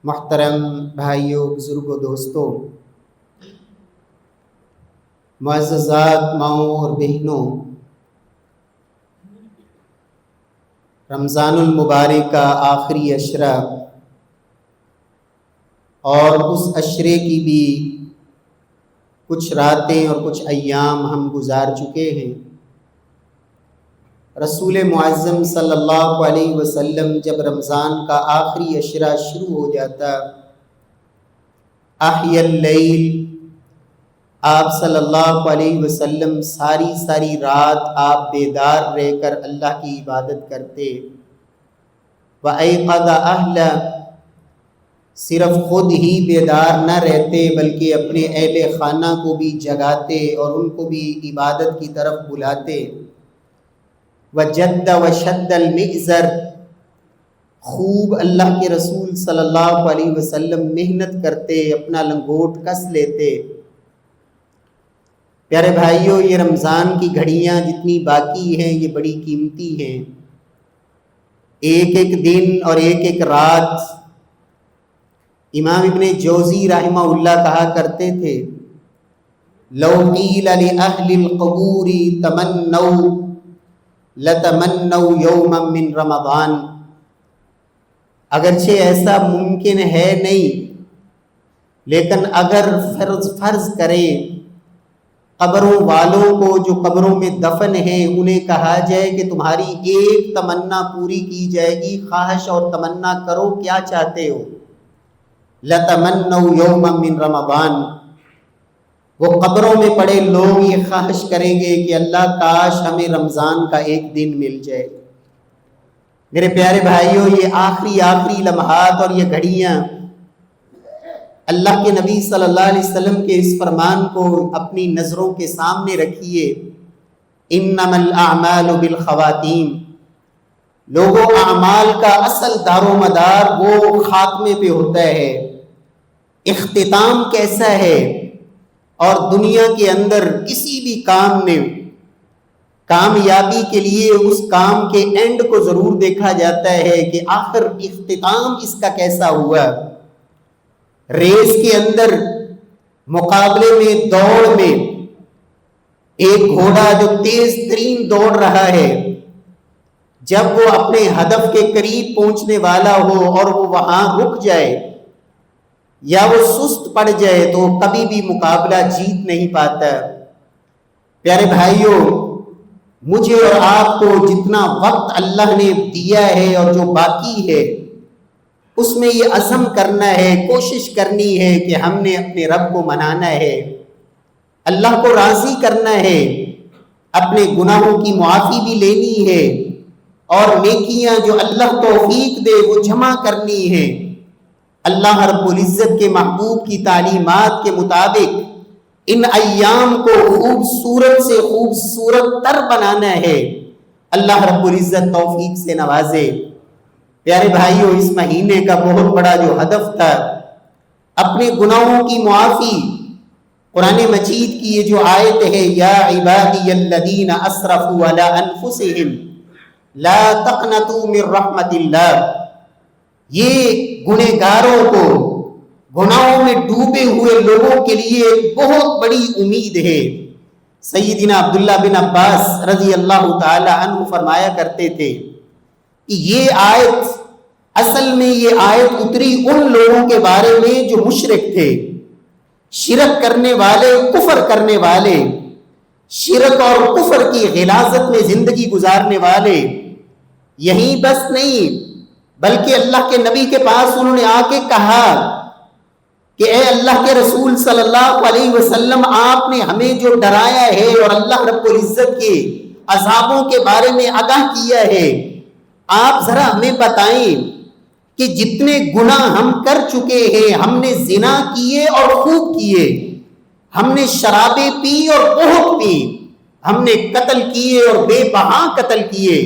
محترم بھائیوں، بزرگوں، دوستوں، معززات ماؤں اور بہنوں، رمضان المبارک کا آخری عشرہ اور اس عشرے کی بھی کچھ راتیں اور کچھ ایام ہم گزار چکے ہیں۔ رسول معظم صلی اللہ علیہ وسلم جب رمضان کا آخری عشرہ شروع ہو جاتا، احی اللیل، آپ صلی اللہ علیہ وسلم ساری رات آپ بیدار رہ کر اللہ کی عبادت کرتے۔ وَأَيْقَظَ أَهْلَهُ، صرف خود ہی بیدار نہ رہتے بلکہ اپنے اہل خانہ کو بھی جگاتے اور ان کو بھی عبادت کی طرف بلاتے۔ وَجَدَّ وَشَدَّ الْمِئْزَرَ، خوب اللہ کے رسول صلی اللہ علیہ وسلم محنت کرتے، اپنا لنگوٹ کس لیتے۔ پیارے بھائیوں، یہ رمضان کی گھڑیاں جتنی باقی ہیں یہ بڑی قیمتی ہیں۔ ایک ایک دن اور ایک ایک رات، امام ابن جوزی رحمہ اللہ کہا کرتے تھے، لو قیل لأہل القبور تمنوا لتمنوا یوما من رمضان، اگرچہ ایسا ممکن ہے نہیں، لیکن اگر فرض کریں قبروں والوں کو جو قبروں میں دفن ہیں انہیں کہا جائے کہ تمہاری ایک تمنا پوری کی جائے گی، خواہش اور تمنا کرو، کیا چاہتے ہو؟ لَتَمَنَّوْا يَوْمًا مِّن رَمَضَانَ، وہ قبروں میں پڑے لوگ یہ خواہش کریں گے کہ اللہ کاش ہمیں رمضان کا ایک دن مل جائے۔ میرے پیارے بھائیوں، یہ آخری لمحات اور یہ گھڑیاں اللہ کے نبی صلی اللہ علیہ وسلم کے اس فرمان کو اپنی نظروں کے سامنے رکھیے، انما الاعمال بالخواتیم، لوگوں اعمال کا اصل دار و مدار وہ خاتمے پہ ہوتا ہے، اختتام کیسا ہے۔ اور دنیا کے اندر کسی بھی کام میں کامیابی کے لیے اس کام کے اینڈ کو ضرور دیکھا جاتا ہے کہ آخر اختتام اس کا کیسا ہوا۔ ریس کے اندر، مقابلے میں، دوڑ میں، ایک گھوڑا جو تیز ترین دوڑ رہا ہے، جب وہ اپنے ہدف کے قریب پہنچنے والا ہو اور وہ وہاں رک جائے یا وہ سست پڑ جائے تو کبھی بھی مقابلہ جیت نہیں پاتا۔ پیارے بھائیوں، مجھے اور آپ کو جتنا وقت اللہ نے دیا ہے اور جو باقی ہے اس میں یہ عزم کرنا ہے، کوشش کرنی ہے کہ ہم نے اپنے رب کو منانا ہے، اللہ کو راضی کرنا ہے، اپنے گناہوں کی معافی بھی لینی ہے اور نیکیاں جو اللہ توفیق دے وہ جمع کرنی ہے۔ اللہ رب العزت کے محبوب کی تعلیمات کے مطابق ان ایام کو خوبصورت سے خوبصورت تر بنانا ہے۔ اللہ رب العزت توفیق سے نوازے۔ پیارے بھائیوں، اس مہینے کا بہت بڑا جو ہدف تھا اپنے گناہوں کی معافی، قرآن مجید کی یہ جو آیت ہے، یا عبادی الذین اسرفوا علی انفسہم لا تقنطوا من رحمت اللہ، یہ گنہگاروں کو، گناہوں میں ڈوبے ہوئے لوگوں کے لیے بہت بڑی امید ہے۔ سیدنا عبداللہ بن عباس رضی اللہ تعالی عنہ فرمایا کرتے تھے کہ یہ آیت، اصل میں یہ آیت اتری ان لوگوں کے بارے میں جو مشرک تھے، شرک کرنے والے، کفر کرنے والے، شرک اور کفر کی غلاظت میں زندگی گزارنے والے۔ یہیں بس نہیں بلکہ اللہ کے نبی کے پاس انہوں نے آ کے کہا کہ اے اللہ کے رسول صلی اللہ علیہ وسلم، آپ نے ہمیں جو ڈرایا ہے اور اللہ رب العزت کے عذابوں کے بارے میں آگاہ کیا ہے، آپ ذرا ہمیں بتائیں کہ جتنے گناہ ہم کر چکے ہیں، ہم نے زنا کیے اور خوب کیے، ہم نے شرابیں پی اور بہت پی، ہم نے قتل کیے اور بے بہا قتل کیے،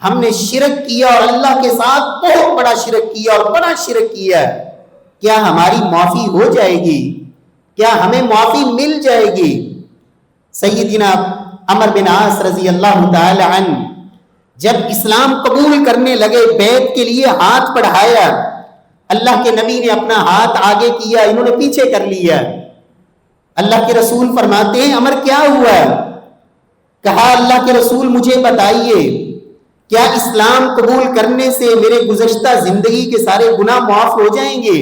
ہم نے شرک کیا اور اللہ کے ساتھ بہت بڑا شرک کیا اور بڑا شرک کیا، کیا ہماری معافی ہو جائے گی؟ کیا ہمیں معافی مل جائے گی؟ سیدنا عمر بن عاص رضی اللہ تعالی عنہ جب اسلام قبول کرنے لگے، بیعت کے لیے ہاتھ بڑھایا، اللہ کے نبی نے اپنا ہاتھ آگے کیا، انہوں نے پیچھے کر لیا۔ اللہ کے رسول فرماتے ہیں عمر کیا ہوا؟ کہا اللہ کے رسول مجھے بتائیے کیا اسلام قبول کرنے سے میرے گزشتہ زندگی کے سارے گناہ معاف ہو جائیں گے؟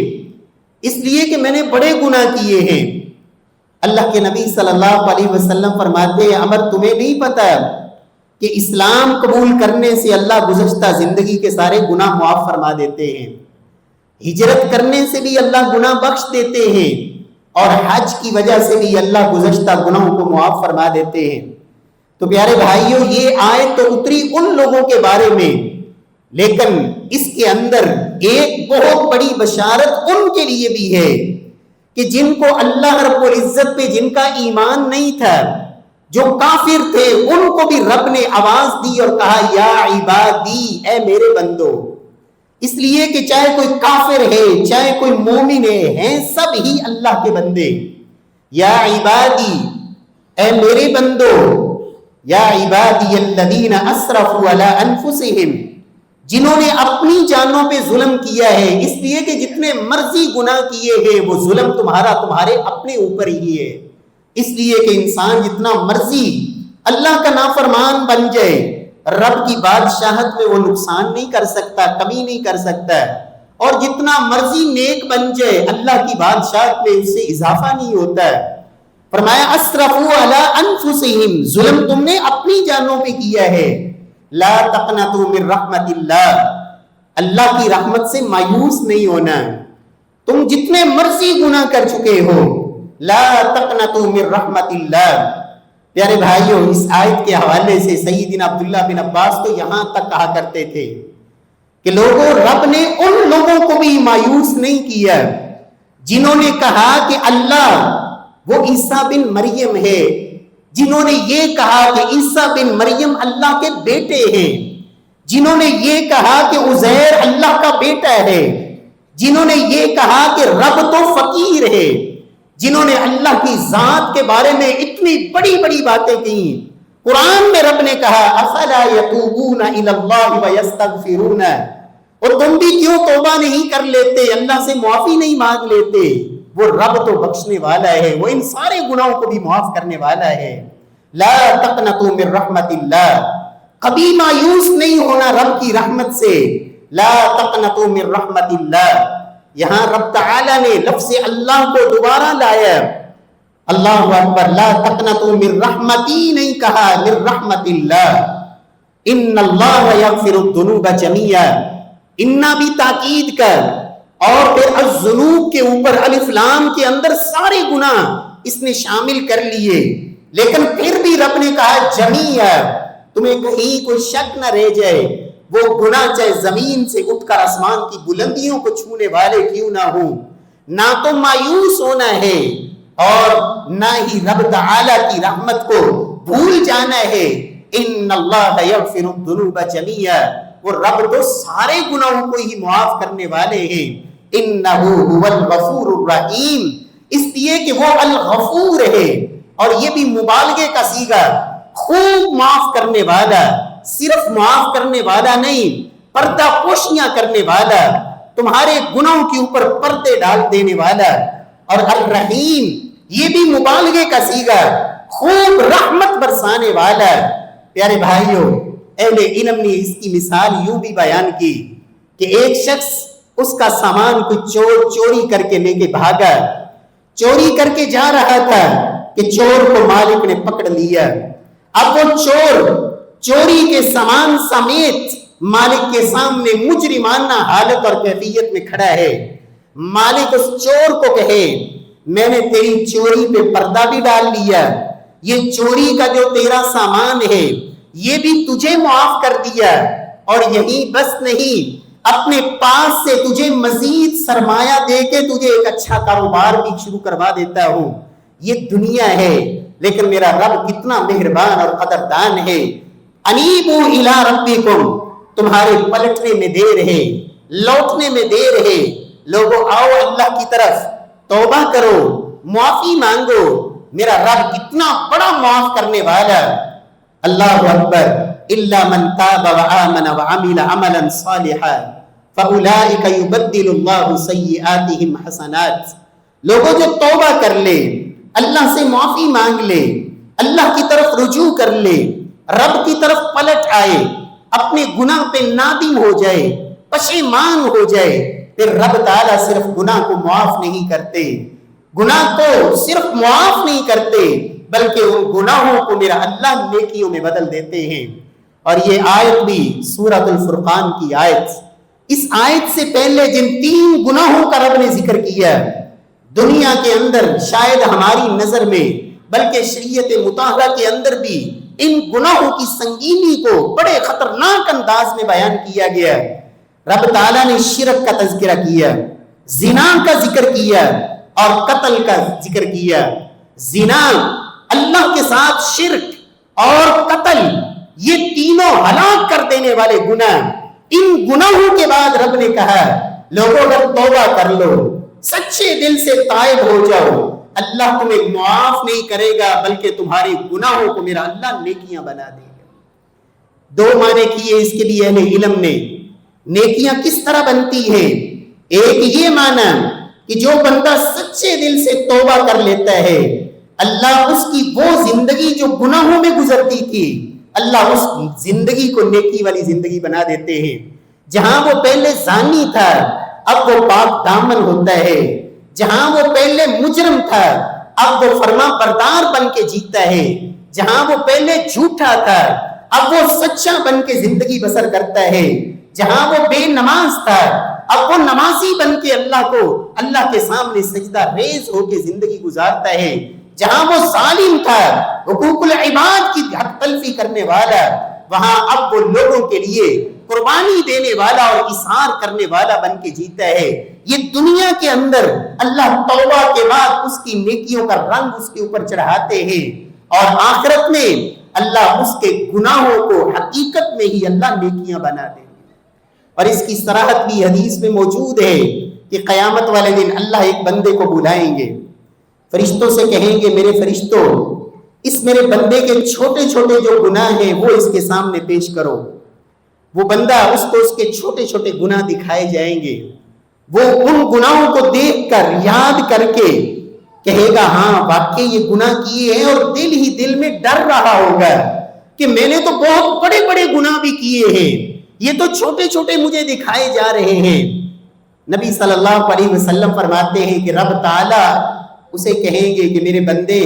اس لیے کہ میں نے بڑے گناہ کیے ہیں۔ اللہ کے نبی صلی اللہ علیہ وسلم فرماتے ہیں عمر تمہیں نہیں پتا کہ اسلام قبول کرنے سے اللہ گزشتہ زندگی کے سارے گناہ معاف فرما دیتے ہیں، ہجرت کرنے سے بھی اللہ گناہ بخش دیتے ہیں، اور حج کی وجہ سے بھی اللہ گزشتہ گناہوں کو معاف فرما دیتے ہیں۔ تو پیارے بھائیوں، یہ آیت تو اتری ان لوگوں کے بارے میں، لیکن اس کے اندر ایک بہت بڑی بشارت ان کے لیے بھی ہے کہ جن کو اللہ رب العزت پہ جن کا ایمان نہیں تھا، جو کافر تھے، ان کو بھی رب نے آواز دی اور کہا یا عبادی، اے میرے بندو۔ اس لیے کہ چاہے کوئی کافر ہے چاہے کوئی مومن ہے، ہیں سب ہی اللہ کے بندے۔ یا عبادی، اے میرے بندو، یا عبادی الذین اسرفوا علی انفسہم، جنہوں نے اپنی جانوں پہ ظلم کیا ہے۔ اس لیے کہ جتنے مرضی گناہ کیے ہیں وہ ظلم تمہارے اپنے اوپر ہی ہے۔ اس لیے کہ انسان جتنا مرضی اللہ کا نافرمان بن جائے، رب کی بادشاہت میں وہ نقصان نہیں کر سکتا، کمی نہیں کر سکتا، اور جتنا مرضی نیک بن جائے اللہ کی بادشاہت میں اس سے اضافہ نہیں ہوتا ہے۔ فرمایا اسرفوا علی انفسہم، ظلم تم نے اپنی جانوں پہ کیا ہے۔ لا تقنطوا من رحمت اللہ، اللہ کی رحمت سے مایوس نہیں ہونا۔ تم جتنے مرضی گناہ کر چکے ہو، لا تقنطوا من رحمت اللہ۔ پیارے بھائیوں، اس آیت کے حوالے سے سیدنا عبداللہ بن عباس تو یہاں تک کہا کرتے تھے کہ لوگوں، رب نے ان لوگوں کو بھی مایوس نہیں کیا جنہوں نے کہا کہ اللہ وہ عیسیٰ بن مریم ہے، جنہوں نے یہ کہا کہ عیسیٰ بن مریم اللہ کے بیٹے ہیں، جنہوں نے یہ کہا کہ عزیر اللہ کا بیٹا ہے، جنہوں نے یہ کہا کہ رب تو فقیر ہے، جنہوں نے اللہ کی ذات کے بارے میں اتنی بڑی بڑی باتیں کی۔ قرآن میں رب نے کہا افلا یتوبون الی اللہ ویستغفرون، اور تم بھی کیوں توبہ نہیں کر لیتے، اللہ سے معافی نہیں مانگ لیتے؟ وہ رب تو بخشنے والا ہے، وہ ان سارے گناہوں کو بھی معاف کرنے والا ہے۔ لا تقنطوا من رحمت اللہ، کبھی مایوس نہیں ہونا رب کی رحمت سے۔ لا تقنطوا من رحمت اللہ، یہاں رب تعالی نے لفظ اللہ کو دوبارہ لایا۔ اللہ اکبر، لا تقنطوا من رحمتی نہیں کہا، من رحمت اللہ۔ ان اللہ یغفر الذنوب جميعا، انہ بھی تاکید کر، اور پھر الذنوب کے اوپر الف لام کے اندر سارے گناہ اس نے شامل کر لیے، لیکن پھر بھی رب نے کہا جمیعا، تمہیں کہیں کوئی شک نہ رہ جائے، وہ گناہ چاہے زمین سے اٹھ کر آسمان کی بلندیوں کو چھونے والے کیوں نہ ہوں۔ نہ تو مایوس ہونا ہے اور نہ ہی رب تعالی کی رحمت کو بھول جانا ہے۔ ان اللہ یغفر الذنوب جميعا، وہ رب تو سارے گناہوں کو ہی معاف کرنے والے ہیں۔ انہ هو الغفور الرحیم، اس لیے کہ وہ الغفور ہے، اور یہ بھی مبالغے کا صیغہ، خوب معاف کرنے والا، صرف معاف کرنے والا نہیں، پردہ پوشیاں کرنے والا، تمہارے گناہوں کے اوپر پردے ڈال دینے والا، اور الرحیم یہ بھی مبالغے کا صیغہ، خوب رحمت برسانے والا۔ پیارے بھائیوں، اہل علم نے اس کی مثال یوں بھی بیان کی کہ ایک شخص اس کا سامان کوئی چور چوری کر کے لے کے بھاگا، چوری کر کے جا رہا تھا کہ چور کو مالک نے پکڑ لیا۔ اب وہ چور چوری کے سامان سمیت مالک کے سامنے مجرمانہ حالت اور کیفیت میں کھڑا ہے۔ مالک اس چور کو کہے میں نے تیری چوری پہ پردہ بھی ڈال لیا، یہ چوری کا جو تیرا سامان ہے یہ بھی تجھے معاف کر دیا، اور یہی بس نہیں، اپنے پاس سے تجھے مزید سرمایہ دے کے تجھے ایک اچھا کاروبار بھی شروع کروا دیتا ہوں۔ یہ دنیا ہے، لیکن میرا رب کتنا مہربان اور قدردان ہے۔ انیبوا الی ربکم، تمہارے پلٹنے میں دیر ہے، لوٹنے میں دیر ہے۔ لوگوں آؤ اللہ کی طرف، توبہ کرو، معافی مانگو، میرا رب کتنا بڑا معاف کرنے والا۔ اللہ اکبر، الا من تاب وآمن وعمل عملا صالحا، فَأُولَٰئِكَ يُبَدِّلُ اللَّهُ سَيِّئَاتِهِمْ حَسَنَاتٍ. لوگوں جو توبہ کر لے، اللہ سے معافی مانگ لے، اللہ کی طرف رجوع کر لے، رب کی طرف پلٹ آئے، اپنے گناہ پہ نادم ہو جائے، پشیمان ہو جائے، پھر رب تعالیٰ صرف گناہ کو معاف نہیں کرتے، گناہ کو صرف معاف نہیں کرتے بلکہ ان گناہوں کو میرا اللہ نیکیوں میں بدل دیتے ہیں. اور یہ آیت بھی سورۃ الفرقان کی آیت، اس آیت سے پہلے جن 3 گناہوں کا رب نے ذکر کیا دنیا کے اندر شاید ہماری نظر میں بلکہ شریعت مطہرہ کے اندر بھی ان گناہوں کی سنگینی کو بڑے خطرناک انداز میں بیان کیا گیا. رب تعالیٰ نے شرک کا تذکرہ کیا، زنا کا ذکر کیا اور قتل کا ذکر کیا. زنا، اللہ کے ساتھ شرک اور قتل، یہ تینوں ہلاک کر دینے والے گناہ. ان گناہوں کے بعد رب نے کہا لوگوں اگر توبہ کر لو، سچے دل سے تائب ہو جاؤ، اللہ تمہیں معاف نہیں کرے گا بلکہ تمہارے گناہوں کو میرا اللہ نیکیاں بنا دے گا. 2 معنی کیے اس کے لیے اہل علم نے. نیکیاں کس طرح بنتی ہیں؟ ایک یہ معنی کہ جو بندہ سچے دل سے توبہ کر لیتا ہے، اللہ اس کی وہ زندگی جو گناہوں میں گزرتی تھی، اللہ اس زندگی کو نیکی والی زندگی بنا دیتے ہیں. جہاں وہ پہلے زانی تھا اب وہ پاک دامن ہوتا ہے، جہاں وہ پہلے مجرم تھا اب وہ فرما بردار بن کے جیتا ہے، جہاں وہ پہلے جھوٹا تھا اب وہ سچا بن کے زندگی بسر کرتا ہے، جہاں وہ بے نماز تھا اب وہ نمازی بن کے اللہ کے سامنے سجدہ ریز ہو کے زندگی گزارتا ہے، جہاں وہ ظالم تھا، حقوق العباد کی حق تلفی کرنے والا، وہاں اب وہ لوگوں کے لیے قربانی دینے والا اور اظہار کرنے والا بن کے جیتا ہے. یہ دنیا کے اندر اللہ توبہ کے بعد اس کی نیکیوں کا رنگ اس کے اوپر چڑھاتے ہیں اور آخرت میں اللہ اس کے گناہوں کو حقیقت میں ہی اللہ نیکیاں بنا دے. اور اس کی صراحت بھی حدیث میں موجود ہے کہ قیامت والے دن اللہ ایک بندے کو بلائیں گے، فرشتوں سے کہیں گے میرے فرشتوں اس میرے بندے کے چھوٹے چھوٹے جو گناہ ہیں وہ اس کے سامنے پیش کرو. وہ بندہ اس کو اس کے چھوٹے چھوٹے گناہ دکھائے جائیں گے، وہ ان گناہوں کو دیکھ کر یاد کر کے کہے گا ہاں واقعی یہ گناہ کیے ہیں، اور دل ہی دل میں ڈر رہا ہوگا کہ میں نے تو بہت بڑے بڑے گناہ بھی کیے ہیں، یہ تو چھوٹے چھوٹے مجھے دکھائے جا رہے ہیں. نبی صلی اللہ علیہ وسلم فرماتے ہیں کہ رب تعالیٰ اسے کہیں گے کہ میرے بندے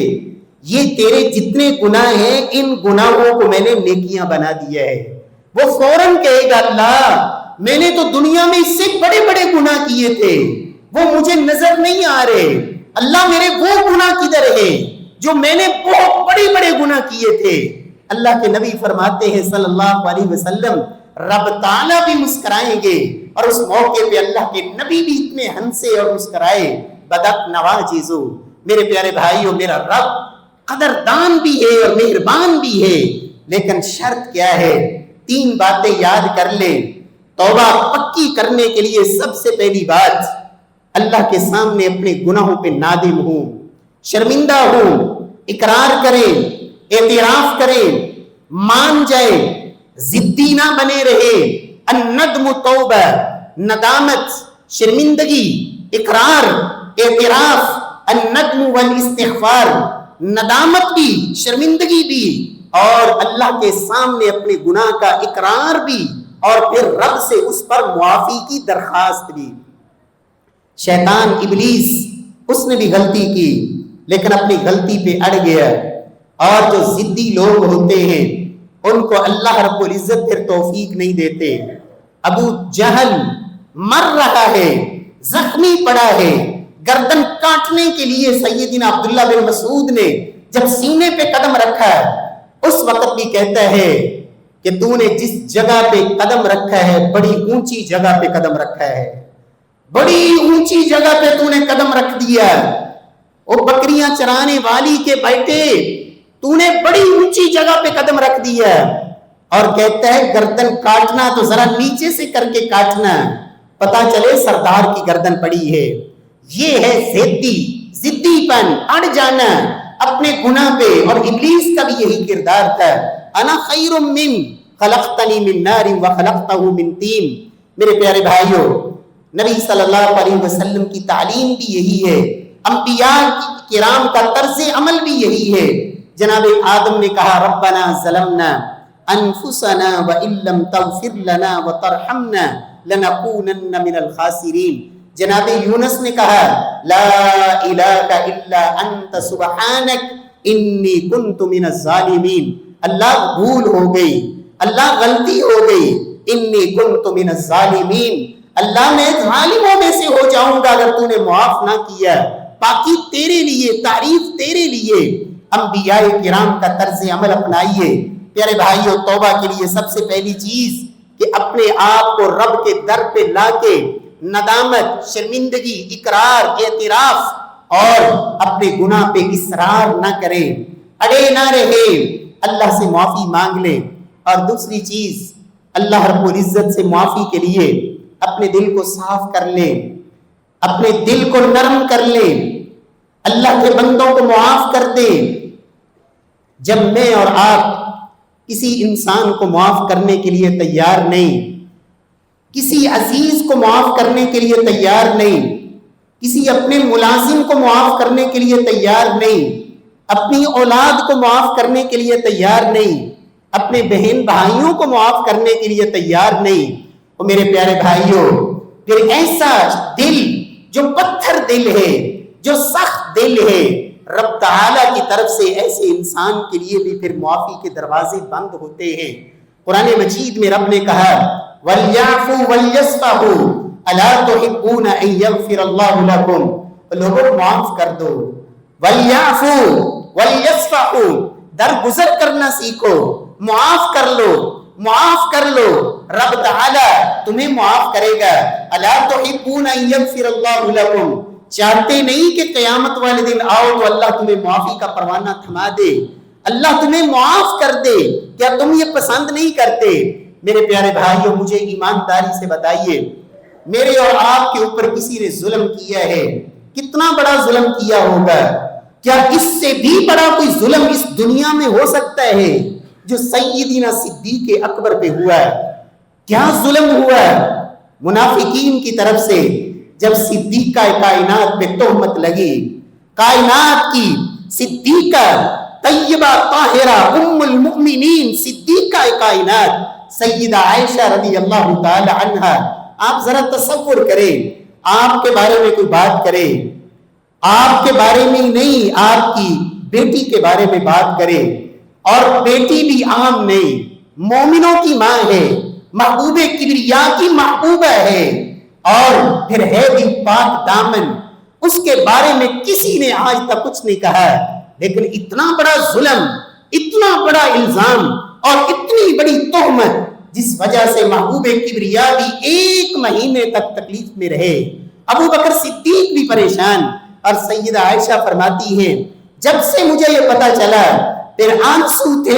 یہ تیرے جتنے گناہ ہیں ان گناہوں کو میں نے نیکیاں بنا دیا ہے. وہ فوراً کہے گا اللہ میں نے تو دنیا میں اس سے بڑے بڑے گناہ کیے تھے، وہ مجھے نظر نہیں آ رہے، اللہ میرے وہ گناہ کدھر ہے جو میں نے بہت بڑے بڑے گناہ کیے تھے. اللہ کے نبی فرماتے ہیں صلی اللہ علیہ وسلم رب تعالیٰ بھی مسکرائیں گے، اور اس موقع پہ اللہ کے نبی بھی اتنے ہنسے اور مسکرائے. بدک نواجزو، میرے پیارے بھائیو میرا رب قدردان بھی ہے اور مہربان بھی ہے، لیکن شرط کیا ہے؟ 3 باتیں یاد کر لے. توبہ پکی کرنے کے لیے سب سے پہلی بات اللہ کے سامنے اپنے گناہوں پہ نادم ہوں، شرمندہ ہوں، اقرار کرے، اعتراف کرے، مان جائے، ضدی نہ بنے رہے. الندم توبہ، ندامت، شرمندگی، اقرار، اعتراف، الندم والاستغفار، ندامت بھی، شرمندگی بھی، اور اللہ کے سامنے اپنے گناہ کا اقرار بھی، اور پھر رب سے اس پر معافی کی درخواست بھی. شیطان ابلیس اس نے بھی غلطی کی لیکن اپنی غلطی پہ اڑ گیا، اور جو ضدی لوگ ہوتے ہیں ان کو اللہ رب العزت پھر توفیق نہیں دیتے. ابو جہل مر رہا ہے، زخمی پڑا ہے، گردن کاٹنے کے لیے سیدنا عبداللہ بن مسعود نے جب سینے پہ قدم رکھا اس وقت بھی کہتا ہے کہ تو نے جس جگہ پہ قدم رکھا ہے بڑی اونچی جگہ پہ قدم رکھا ہے، بڑی اونچی جگہ پہ تو نے قدم رکھ دیا. وہ بکریاں چرانے والی کے بیٹے تو نے بڑی اونچی جگہ پہ قدم رکھ دیا. اور کہتا ہے گردن کاٹنا تو ذرا نیچے سے کر کے کاٹنا، پتا چلے سردار کی گردن پڑی ہے. یہ ہے ضدی پن، اڑ جانا اپنے گناہ پہ. اور ابلیس کا بھی یہی کردار تھا. انا خیر من خلقتنی من نار وخلقتہ من طین، میرے پیارے بھائیوں، نبی صلی اللہ علیہ وسلم کی تعلیم بھی یہی ہے، انبیاء کرام کا طرز عمل بھی یہی ہے۔ جناب آدم نے کہا ربنا ظلمنا انفسنا وان لم تغفر لنا وترحمنا لنکونن من الخاسرین۔ جناب یونس نے کہا لا الہ الا انت سبحانک انی کنت من الظالمین۔ اللہ بھول ہو گئی، اللہ غلطی ہو گئی، انی کنت من الظالمین، اللہ میں ظالموں میں سے ہو جاؤں گا اگر تو نے معاف نہ کیا۔ پاکی تیرے لیے، تعریف تیرے لیے۔ انبیاء کرام کا طرز عمل اپنائیے۔ پیارے بھائیوں، توبہ کے لیے سب سے پہلی چیز کہ اپنے آپ کو رب کے در پہ لا کے ندامت، شرمندگی، اقرار، اعتراف اور اپنے گناہ پہ اصرار نہ کریں، اڑے نہ رہے، اللہ سے معافی مانگ لیں۔ اور دوسری چیز، اللہ رب العزت سے معافی کے لیے اپنے دل کو صاف کر لیں، اپنے دل کو نرم کر لیں، اللہ کے بندوں کو معاف کر دیں۔ جب میں اور آپ کسی انسان کو معاف کرنے کے لیے تیار نہیں، کسی عزیز کو معاف کرنے کے لیے تیار نہیں، کسی اپنے ملازم کو معاف کرنے کے لیے تیار نہیں، اپنی اولاد کو معاف کرنے کے لیے تیار نہیں، اپنے بہن بھائیوں کو معاف کرنے کے لیے تیار نہیں، تو میرے پیارے بھائیوں، پھر ایسا دل جو پتھر دل ہے، جو سخت دل ہے، رب تعالیٰ کی طرف سے ایسے انسان کے لیے بھی پھر معافی کے دروازے بند ہوتے ہیں۔ قرآن مجید میں رب نے کہا وَلْيَعْفُوا وَلْيَصْفَحُوا أَلَا تُحِبُّونَ أَن يَغْفِرَ اللَّهُ لَكُمْ، لوگوں معاف کر دو، وَلْيَعْفُوا وَلْيَصْفَحُوا، درگزر کرنا سیکھو، معاف کر لو، معاف کر لو، رب تعالیٰ تمہیں معاف کرے گا۔ أَلَا تُحِبُّونَ أَن يَغْفِرَ اللَّهُ لَكُمْ، چاہتے نہیں کہ قیامت والے دن آؤ تو اللہ تمہیں معافی کا پروانہ تھما دے، اللہ تمہیں معاف کر دے؟ کیا تم یہ پسند نہیں کرتے؟ میرے پیارے بھائیوں، مجھے ایمانداری سے بتائیے، میرے اور آپ کے اوپر کسی نے ظلم کیا ہے، کتنا بڑا ظلم کیا ہوگا؟ کیا اس سے بھی بڑا کوئی ظلم اس دنیا میں ہو سکتا ہے جو سیدنا صدیق اکبر پہ ہوا ہے؟ کیا ظلم ہوا منافقین کی طرف سے جب صدیقہ کائنات پہ تہمت لگی، کائنات کی صدیقہ طیبہ طاہرہ ام المؤمنین صدیقہ کائنات سیدہ عائشہ رضی اللہ تعالی عنہ، آپ ذرا تصور کریں، آپ کے بارے میں کوئی بات کرے، آپ کے بارے میں نہیں، آپ کی بیٹی کے بارے میں بات کرے، اور بیٹی بھی عام نہیں، مومنوں کی ماں ہے، محبوب کبریا کی محبوبہ ہے، اور پھر ہے بھی پاک دامن، اس کے بارے میں کسی نے آج تک کچھ نہیں کہا، لیکن اتنا بڑا ظلم، اتنا بڑا الزام اور اتنی بڑی تہمت جس وجہ سے محبوب کبریا بھی 1 مہینے تک تکلیف میں رہے، ابو بکر صدیق بھی پریشان، اور سیدہ عائشہ فرماتی ہیں جب سے مجھے یہ پتا چلا پھر آنسو تھے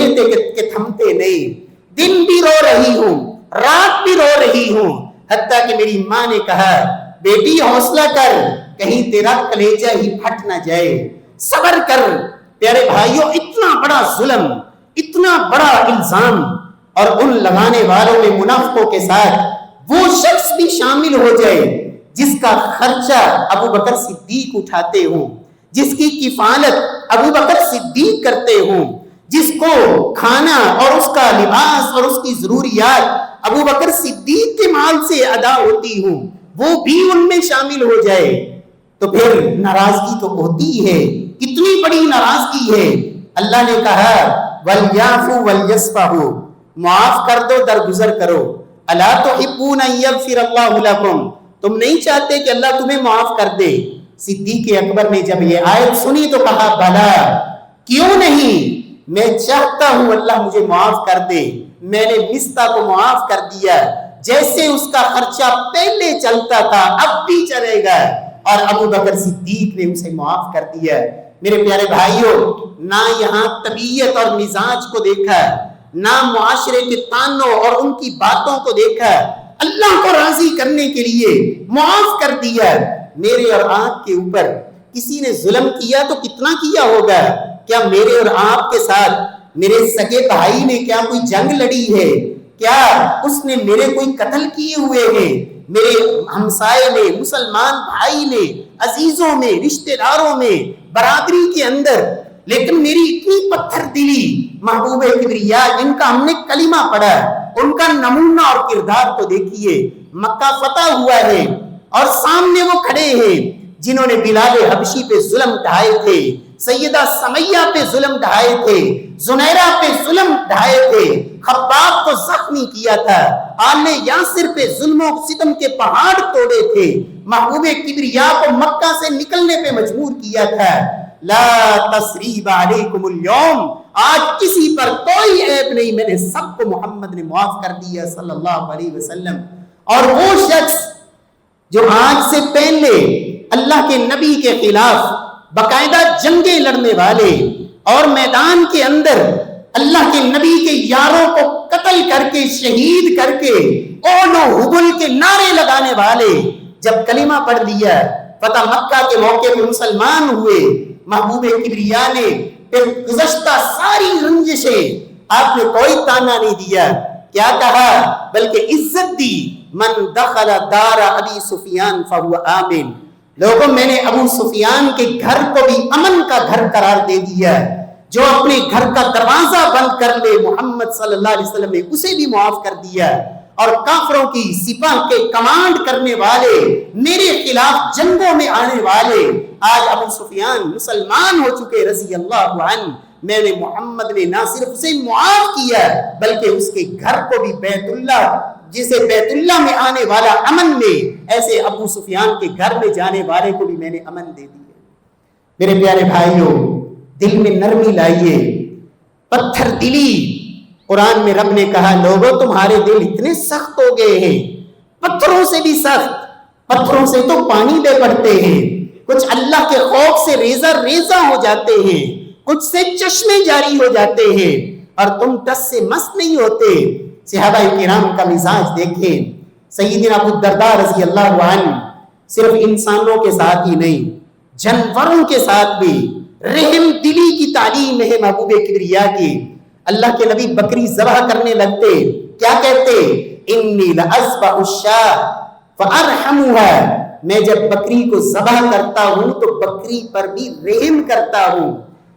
کہ تھمتے نہیں، دن بھی رو رہی ہوں، رات بھی رو رہی ہوں، حتیٰ کہ میری ماں نے کہا بیٹی حوصلہ کر، کہیں تیرا کلیجہ ہی پھٹ نہ جائے، صبر کر۔ پیارے بھائیوں، اتنا بڑا ظلم، اتنا بڑا الزام، اور ان لگانے والوں میں منافقوں کے ساتھ وہ شخص بھی شامل ہو جائے جس کا خرچہ ابو بکر صدیق اٹھاتے ہوں، جس کی کفالت ابو بکر صدیق کرتے ہوں، جس کو کھانا اور اس کا لباس اور اس کی ضروریات ابو بکر صدیق کے مال سے ادا ہوتی ہوں، وہ بھی ان میں شامل ہو جائے، تو پھر ناراضگی تو ہوتی ہے، کتنی بڑی ناراضگی ہے۔ اللہ نے کہا وَلْيَعْفُوا وَلْيَصْفَحُوا، معاف کر دو، درگزر کرو۔ أَلَا تُحِبُّونَ أَن يَغْفِرَ اللَّهُ لَكُمْ، تم نہیں چاہتے کہ اللہ تمہیں معاف کر دے؟ صدیق اکبر نے جب یہ آیت سنی تو کہا بلا، کیوں نہیں، میں چاہتا ہوں اللہ مجھے معاف کر دے۔ میں نے مستہ کو معاف کر دیا، جیسے اس کا خرچہ پہلے چلتا تھا اب بھی چلے گا، اور ابو بکر صدیق نے اسے معاف کر دیا۔ میرے پیارے بھائیوں، نہ یہاں طبیعت اور مزاج کو دیکھا، نہ معاشرے کے تانوں اور ان کی باتوں کو دیکھا، اللہ کو راضی کرنے کے لیے معاف کر دیا۔ میرے اور آپ کے اوپر کسی نے ظلم کیا تو کتنا کیا ہوگا؟ کیا میرے اور آپ کے ساتھ میرے سگے بھائی نے کیا کوئی جنگ لڑی ہے؟ کیا اس نے میرے کوئی قتل کیے ہوئے ہیں؟ میرے ہمسائے میں، مسلمان بھائی میں، عزیزوں میں، رشتہ داروں میں، برادری کے اندر، لیکن میری اتنی پتھر دلی محبوب کبریا جن کا ہم نے کلمہ پڑھا، ان کا نمونہ اور کردار تو دیکھیے۔ مکہ فتح ہوا ہے اور سامنے وہ کھڑے ہیں جنہوں نے بلال حبشی پہ ظلم ڈھائے تھے، سیدہ سمیہ پہ ظلم ڈھائے تھے، زنیرہ پہ ظلم ڈھائے تھے، خباب کو زخمی کیا تھا، آل یاسر پہ ظلم و ستم کے پہاڑ توڑے تھے، محبوب کبریا کو مکہ سے نکلنے پہ مجبور کیا تھا۔ لا تثریب علیکم اليوم، آج کسی پر کوئی عیب نہیں، میں نے سب کو محمد نے معاف کر دیا صلی اللہ علیہ وسلم۔ اور وہ شخص جو آج سے پہلے اللہ کے نبی کے خلاف باقاعدہ جنگیں لڑنے والے اور میدان کے اندر اللہ کے نبی کے یاروں کو قتل کر کے، شہید کر کے، اول و حبل کے نعرے لگانے والے، جب کلمہ پڑھ لیا، فتح مکہ کے موقع پہ مسلمان ہوئے، محبوب کبریا نے پھر گزشتہ ساری رنجشیں آپ نے کوئی تانا نہیں دیا، کیا کہا؟ بلکہ عزت دی، من دخل دار ابی سفیان فہو آمن، لوگوں میں نے ابو سفیان کے گھر کو بھی امن کا گھر قرار دے دیا، جو اپنے گھر کا دروازہ بند کر لے محمد صلی اللہ علیہ وسلم نے اسے بھی معاف کر دیا۔ اور کافروں کی سپاہ کے کمانڈ کرنے والے، میرے خلاف جنگوں میں آنے والے، آج ابو سفیان مسلمان ہو چکے رضی اللہ عنہ، میں نے محمد نے نہ صرف اسے معاف کیا بلکہ اس کے گھر کو بھی بیت اللہ، جسے بیت اللہ میں آنے والا امن میں، ایسے ابو سفیان کے گھر میں جانے والے کو بھی میں نے امن دے دیا۔ میرے پیارے بھائیوں، دل میں نرمی لائیے، پتھر دلی۔ قرآن میں رب نے کہا لوگوں تمہارے دل اتنے سخت ہو گئے ہیں، پتھروں سے بھی سخت، پتھروں سے تو پانی بہ پڑتے ہیں، کچھ اللہ کے خوف سے ریزہ ریزہ ہو جاتے ہیں، کچھ سے چشمے جاری ہو جاتے ہیں، اور تم ٹس سے مست نہیں ہوتے۔ صحابہ کرام کا مزاج دیکھیں، سیدنا ابو الدرداء رضی اللہ عنہ صرف انسانوں کے ساتھ ہی نہیں، جانوروں کے ساتھ بھی رحم دلی کی تعلیم ہے محبوب کبریا کی۔ اللہ کے نبی بکری ذبح کرنے لگتے، کیا کہتے؟ انی لأذبح الشاة فأرحمها، میں جب بکری کو ذبح کرتا ہوں تو بکری پر بھی رحم کرتا ہوں۔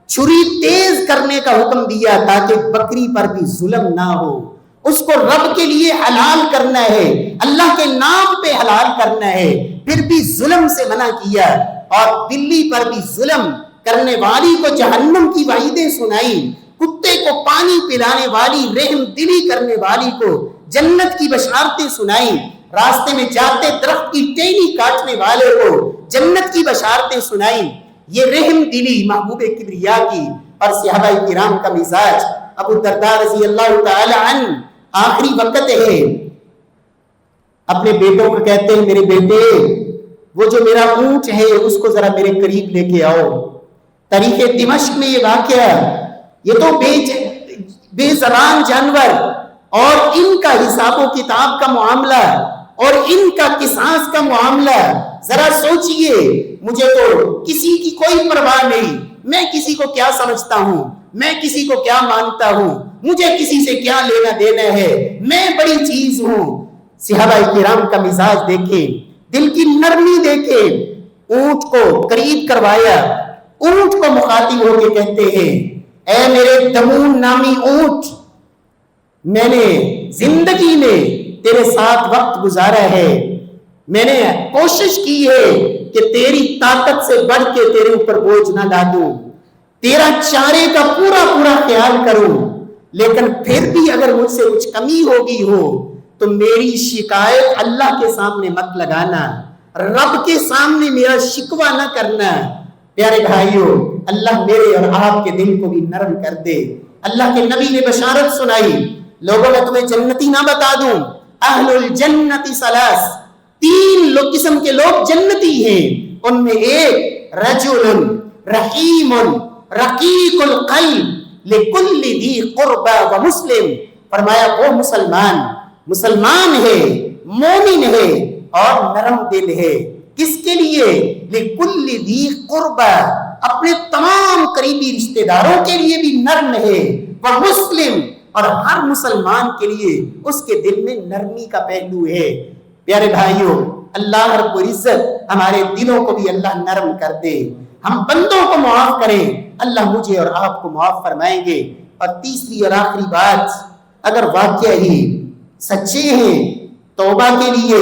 چھری تیز کرنے کا حکم دیا تاکہ بکری پر بھی ظلم نہ ہو، اس کو رب کے لیے حلال کرنا ہے، اللہ کے نام پہ حلال کرنا ہے، پھر بھی ظلم سے منع کیا، اور بلی پر بھی ظلم کرنے والی کو جہنم کی وعیدیں سنائی، کتے کو پانی پلانے والی، رحم دلی کرنے والی کو جنت کی بشارتیں سنائی، راستے میں جاتے درخت کی ٹہنی کاٹنے والے کو جنت کی بشارتیں سنائی۔ یہ رحم دلی محبوب کبریا کی اور صحابہ کرام کا مزاج۔ ابو الدرداء رضی اللہ تعالی عنہ آخری وقت ہے، اپنے بیٹوں کو کہتے ہیں میرے بیٹے وہ جو میرا اونٹ ہے اس کو ذرا میرے قریب لے کے آؤ۔ تاریخ دمشق میں یہ واقعہ، یہ تو بے زبان جانور اور ان کا حساب و کتاب کا معاملہ اور ان کا قصاص کا معاملہ، ذرا سوچئے، مجھے تو کسی کی کوئی پرواہ نہیں، میں کسی کو کیا سمجھتا ہوں، میں کسی کو کیا مانتا ہوں، مجھے کسی سے کیا لینا دینا ہے، میں بڑی چیز ہوں۔ صحابہ کرام کا مزاج دیکھیں، دل کی نرمی دیکھیں، اونٹ کو قریب کروایا، اونٹ کو مخاطب ہو کے کہتے ہیں اے میرے دمون نامی اونٹ، میں نے زندگی میں تیرے ساتھ وقت گزارا ہے، میں نے کوشش کی ہے کہ تیری طاقت سے بڑھ کے تیرے اوپر بوجھ نہ ڈالوں، تیرا چارے کا پورا پورا خیال کروں، لیکن پھر بھی اگر مجھ سے کچھ کمی ہوگی ہو تو میری شکایت اللہ کے سامنے مت لگانا، رب کے سامنے میرا شکوہ نہ کرنا۔ پیارے بھائیوں، اللہ میرے اور آپ کے دل کو بھی نرم کر دے۔ اللہ کے نبی نے بشارت سنائی، لوگوں میں تمہیں جنتی نہ بتا دوں، اہل الجنت ثلاث، تین قسم کے لوگ جنتی ہیں، ان میں ایک رجل رحیم رقیق القلب لکل ذی قربى ومسلم، فرمایا وہ مسلمان ہے، مومن ہے اور نرم دل ہے، کس کے لیے؟ لکل ذی قربى، اپنے تمام قریبی رشتہ داروں کے لیے بھی نرم ہے، وہ مسلم، اور ہر مسلمان کے لیے اس کے دل میں نرمی کا پہلو ہے۔ پیارے بھائیوں، اللہ رب العزت ہمارے دلوں کو بھی اللہ نرم کر دے، ہم بندوں کو معاف کریں، اللہ مجھے اور آپ کو معاف فرمائیں گے۔ اور تیسری اور آخری بات، اگر واقعہ ہی سچے ہیں، توبہ کے لیے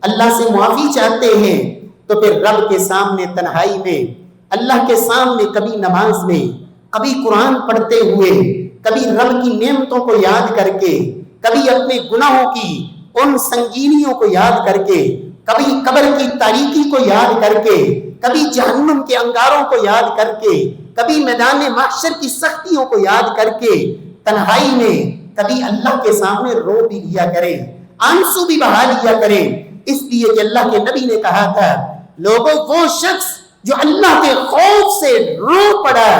اللہ سے معافی چاہتے ہیں، تو پھر رب کے سامنے تنہائی میں، اللہ کے سامنے کبھی نماز میں، کبھی قرآن پڑھتے ہوئے، کبھی رب کی نعمتوں کو یاد کر کے، کبھی اپنے گناہوں کی ان سنگینیوں کو یاد کر کے، کبھی قبر کی تاریکی کو یاد کر کے، کبھی جہنم کے انگاروں کو یاد کر کے، کبھی میدان محشر کی سختیوں کو یاد کر کے، تنہائی میں کبھی اللہ کے سامنے رو بھی لیا کریں، آنسو بھی بہا لیا کریں، اس لیے کہ اللہ کے نبی نے کہا تھا، لوگوں وہ شخص جو اللہ کے خوف سے رو پڑا،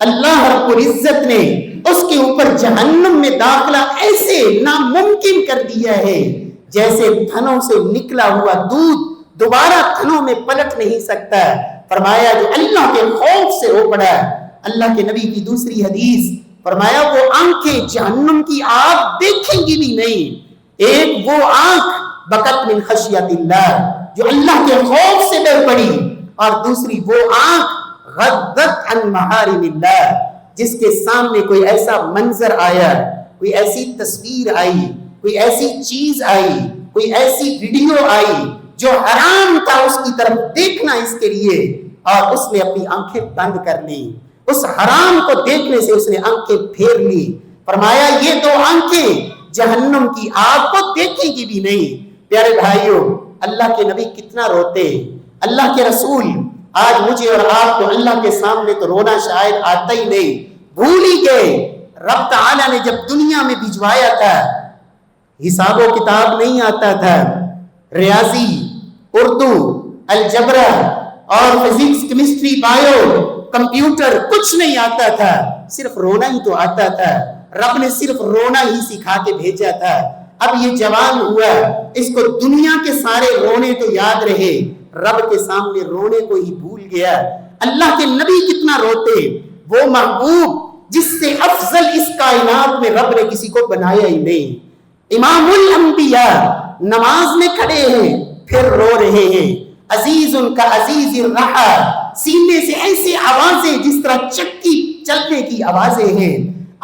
اللہ رب العزت نے اس کے اوپر جہنم میں داخلہ ایسے ناممکن کر دیا ہے جیسے تھنوں سے نکلا ہوا دودھ دوبارہ تھنوں میں پلٹ نہیں سکتا۔ فرمایا جو اللہ کے خوف سے رو پڑا۔ اللہ کے نبی کی دوسری حدیث فرمایا وہ آنکھیں جہنم کی آگ دیکھیں گی بھی نہیں، ایک وہ آنکھ بکت من خشیت اللہ جو اللہ کے خوف سے ڈر پڑی، اور دوسری وہ آنکھ غضت عن محارم اللہ جس کے سامنے کوئی ایسا منظر آیا، کوئی ایسی تصویر آئی، کوئی ایسی چیز آئی، کوئی ایسی ویڈیو آئی جو حرام تھا اس کی طرف دیکھنا اس کے لیے، اور اس نے اپنی آنکھیں بند کر لی، اس حرام کو دیکھنے سے اس نے آنکھیں پھیر لی۔ فرمایا یہ دو آنکھیں جہنم کی آگ کو دیکھیں گی بھی نہیں۔ پیارے بھائیوں، اللہ کے نبی کتنا روتے، اللہ کے رسول، آج مجھے اور آپ کو اللہ کے سامنے تو رونا شاید آتا ہی نہیں، بھول ہی گئے رب تعالیٰ نے جب دنیا میں بھجوایا تھا، حساب و کتاب نہیں آتا تھا، ریاضی، اردو، الجبرا اور فزکس، کیمسٹری، بایو، کمپیوٹر کچھ نہیں آتا تھا، صرف رونا ہی تو آتا تھا۔ رب نے صرف رونا ہی سکھا کے بھیجا تھا۔ اب یہ جوان ہوا، اس کو دنیا کے سارے رونے تو یاد رہے، رب کے سامنے رونے کو ہی بھول گیا۔ اللہ کے نبی کتنا روتے، وہ محبوب جس سے افضل اس کائنات میں رب نے کسی کو بنایا ہی نہیں۔ امام الانبیاء نماز میں کھڑے ہیں پھر رو رہے ہیں، عزیز ان کا عزیز الرحا، سینے سے ایسے آوازیں جس طرح چکی چلنے کی آوازیں ہیں۔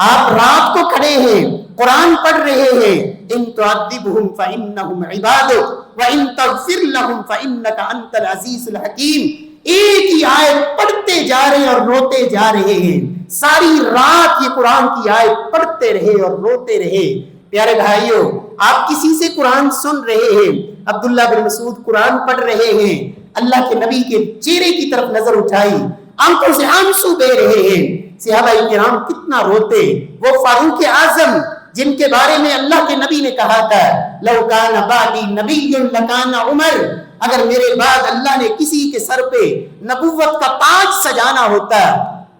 آپ رات کو کھڑے ہیں، قرآن پڑھ رہے ہیں، ان تعذبهم فانهم عبادك وان تغفر لهم فانك انت العزیز الحکیم۔ ایک ہی آیت پڑھتے جا رہے اور روتے جا رہے ہیں، ساری رات یہ قرآن کی آیت پڑھتے رہے اور روتے رہے۔ پیارے بھائیوں، آپ کسی سے قرآن سن رہے ہیں، عبداللہ بن مسعود قرآن پڑھ رہے ہیں، اللہ کے نبی کے چہرے کی طرف نظر اٹھائی، آنکھوں سے آنسو بہہ رہے ہیں۔ صحابہ کرام کتنا روتے، وہ فاروق اعظم جن کے بارے میں اللہ کے نبی نے کہا تھا لو کان بعدی نبی لکان عمر، اگر میرے بعد اللہ نے کسی کے سر پہ نبوت کا تاج سجانا ہوتا،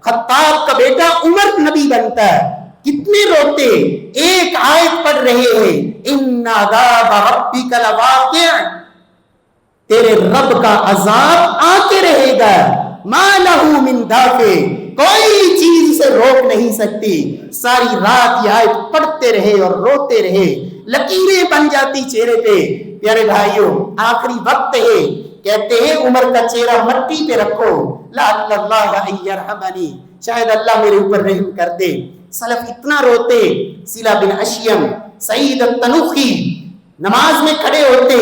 خطاب کا بیٹا عمر نبی بنتا۔ کتنے روتے، ایک آیت پڑھ رہے ہیں، ان عذاب ربک لواقع، تیرے رب کا عذاب آتے رہے گا، ما لہ من دافع، کوئی چیز اسے روک نہیں سکتی۔ ساری رات یہ آیت پڑھتے رہے اور روتے رہے، لکیریں بن جاتی چہرے پہ۔ پیارے بھائیوں، آخری وقت ہے، کہتے ہیں عمر کا چہرہ مٹی پہ رکھو، لعل اللہ ان یرحمنی، شاید اللہ میرے اوپر رحم کر دے۔ سلف اتنا روتے، سلا بن اشیم، سعید التنوخی نماز میں کھڑے ہوتے،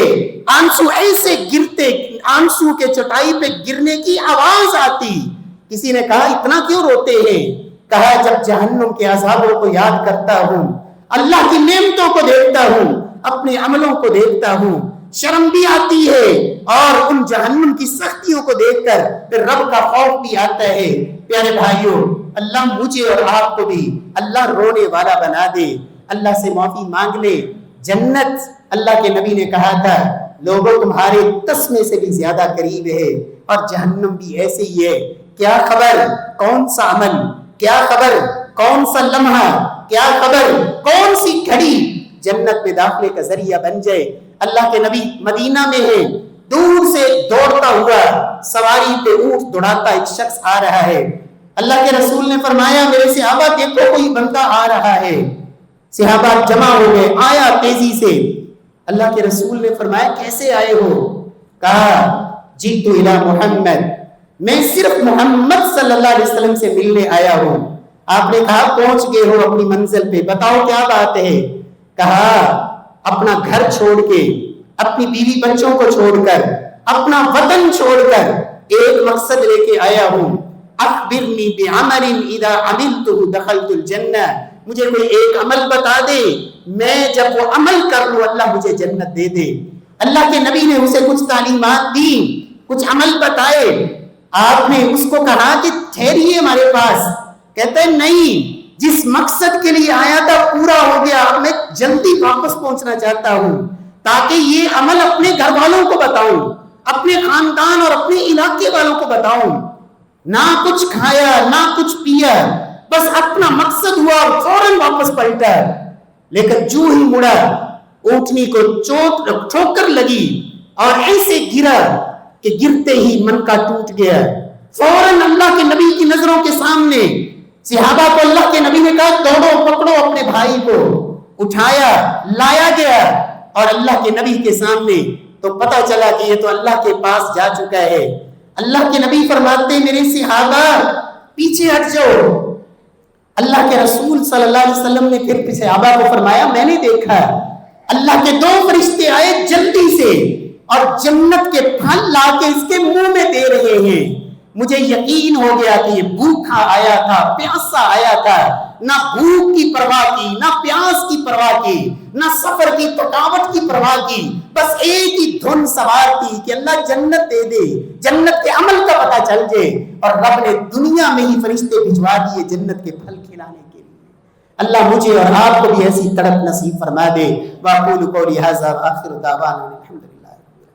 آنسو ایسے گرتے، آنسو کے چٹائی پہ گرنے کی آواز آتی۔ کسی نے کہا اتنا کیوں روتے ہیں؟ کہا جب جہنم کے عذابوں کو یاد کرتا ہوں، اللہ کی نعمتوں کو دیکھتا ہوں، اپنے عملوں کو دیکھتا ہوں، شرم بھی آتی ہے، اور ان جہنم کی سختیوں کو دیکھ کر پھر رب کا خوف بھی آتا ہے۔ پیارے بھائیوں، اللہ مجھے اور آپ کو بھی اللہ رونے والا بنا دے، اللہ سے معافی مانگ لے۔ جنت اللہ کے نبی نے کہا تھا لوگوں تمہارے تسمے سے بھی زیادہ قریب ہے، اور جہنم بھی ایسے ہی ہے۔ کیا خبر کون سا عمل، کیا خبر کون سا لمحہ، کیا خبر کون سی گھڑی جنت میں داخلے کا ذریعہ بن جائے۔ اللہ کے نبی مدینہ میں ہیں، دور سے دوڑتا ہوا سواری پہ اونٹ دوڑاتا ایک شخص آ رہا ہے۔ اللہ کے رسول نے فرمایا میرے صحابہ دیکھو کوئی بندہ آ رہا ہے۔ صحابہ جمع ہو گئے، آیا تیزی سے، اللہ کے رسول نے فرمایا کیسے آئے ہو؟ کہا جئت الی محمد، میں صرف محمد صلی اللہ علیہ وسلم سے ملنے آیا ہوں۔ آپ نے کہا پہنچ گئے ہو اپنی منزل پہ، بتاؤ کیا بات ہے؟ کہا اپنا گھر چھوڑ کے، اپنی بیوی بچوں کو چھوڑ کر، اپنا وطن چھوڑ کر ایک مقصد لے کے آیا ہوں، اخبرنی بعمل اذا عملته دخلت الجنہ، مجھے کوئی ایک عمل بتا دے، میں جب وہ عمل کر لوں اللہ مجھے جنت دے دے۔ اللہ کے نبی نے اسے کچھ تعلیمات دی، کچھ عمل بتائے، آپ نے اس کو کہا کہ ٹھہریے ہمارے پاس، کہتا ہے نہیں، جس مقصد کے لیے آیا تھا پورا ہو گیا، اب میں جلدی واپس پہنچنا چاہتا ہوں تاکہ یہ عمل اپنے گھر والوں کو بتاؤں، اپنے خاندان اور اپنے علاقے والوں کو بتاؤں۔ نہ کچھ کھایا نہ کچھ پیا، بس اپنا مقصد ہوا اور فوراً واپس پلٹا، لیکن جو ہی مڑا اونٹنی کو ٹھوکر لگی اور ایسے گرا کہ گرتے ہی من کا ٹوٹ گیا۔ فوراً اللہ کے نبی کی نظروں کے سامنے صحابہ کو اللہ کے نبی نے کہا دوڑو پکڑو اپنے بھائی کو، اٹھایا لایا گیا اور اللہ کے نبی کے سامنے تو پتہ چلا کہ یہ تو اللہ کے پاس جا چکا ہے۔ اللہ کے نبی فرماتے میرے صحابہ پیچھے ہٹ جاؤ۔ اللہ کے رسول صلی اللہ علیہ وسلم نے پھر صحابہ کو فرمایا میں نے دیکھا اللہ کے دو فرشتے آئے جلدی سے اور جنت کے پھل لا کے اس کے منہ میں دے رہے ہیں۔ مجھے یقین ہو گیا کہ یہ بھوکا آیا تھا، پیاسا آیا تھا، نہ بھوک کی پرواہ کی، نہ پیاس کی پرواہ کی، نہ سفر کی تھکاوٹ کی پرواہ کی، بس ایک ہی دھن سوار تھی کہ اللہ جنت دے دے، جنت کے عمل کا پتہ چل جائے، اور رب نے دنیا میں ہی فرشتے بھجوا دیے جنت کے پھل کھلانے کے لیے۔ اللہ مجھے اور آپ کو بھی ایسی تڑپ نصیب فرما دے۔ واقول قولی ھذا وآخر دعوانا الحمد للہ۔